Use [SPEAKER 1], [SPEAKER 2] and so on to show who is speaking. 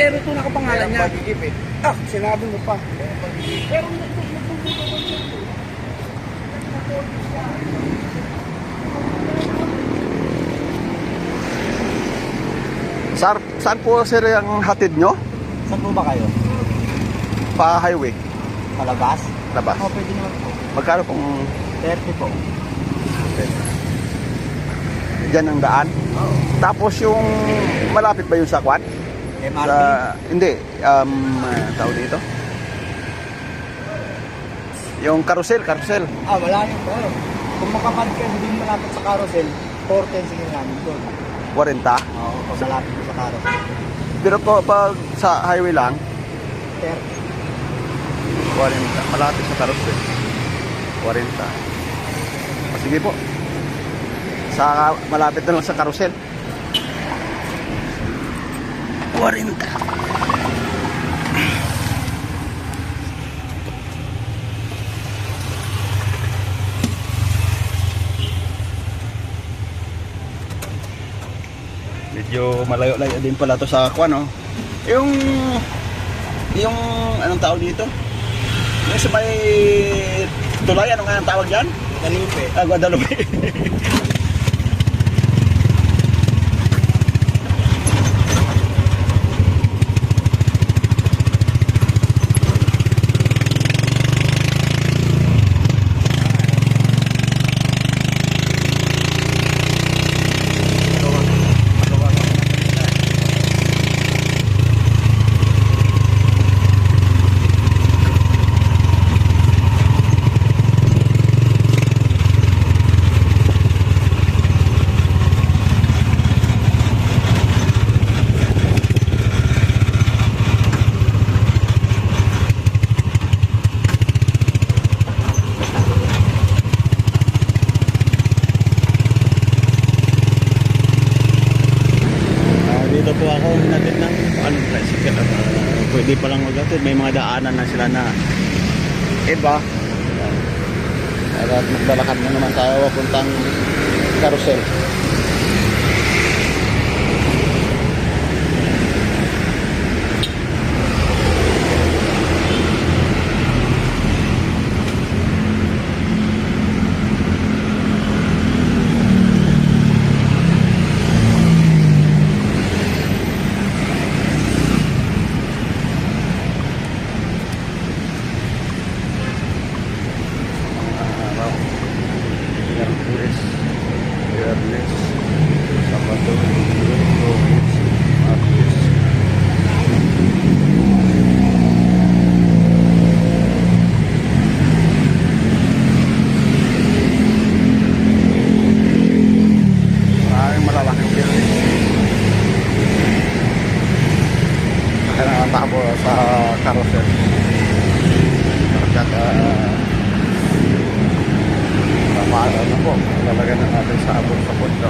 [SPEAKER 1] 02 nakapangalan niya. Ah, sinabi mo pa. Pero
[SPEAKER 2] Saan po sir ang hatid nyo?
[SPEAKER 3] Saan po ba kayo?
[SPEAKER 2] Pa highway?
[SPEAKER 3] Palabas?
[SPEAKER 2] Labas?
[SPEAKER 3] Oo, pwede naman po.
[SPEAKER 2] Magkano pong
[SPEAKER 3] 30 po.
[SPEAKER 2] dyan ang daan? Tapos yung malapit ba yung sa Kwan?
[SPEAKER 3] MRT?
[SPEAKER 2] Hindi, tao dito? Yung carousel.
[SPEAKER 3] Wala yun po. Kung makapad ka, hindi mo malapit sa carousel, 410 sige namin doon.
[SPEAKER 2] 40.
[SPEAKER 3] Oo, pag malapit mo sa carousel.
[SPEAKER 2] Pero pag sa highway lang,
[SPEAKER 3] 30.
[SPEAKER 2] 40. Malapit sa carousel. 40. Sige po. Malapit na lang sa carousel. 40. Medyo malayo-layo din pala to sa Kwan, no? Yung anong tawag dito? Yung sa may tulay, ano nga ang tawag dyan?
[SPEAKER 3] Guadalupe.
[SPEAKER 2] Guadalupe. Dito po ako natin ng tricycle at pwede pa lang maglatid. May mga daanan na sila na iba. At maglalakad na naman tayo papuntang carousel. Viernes, Sabado, Linggo, Martes. Maraming malalaking building. Kaya nakatabo sa carousel. Paano na po, lalagyan na natin sa abot sa pundo.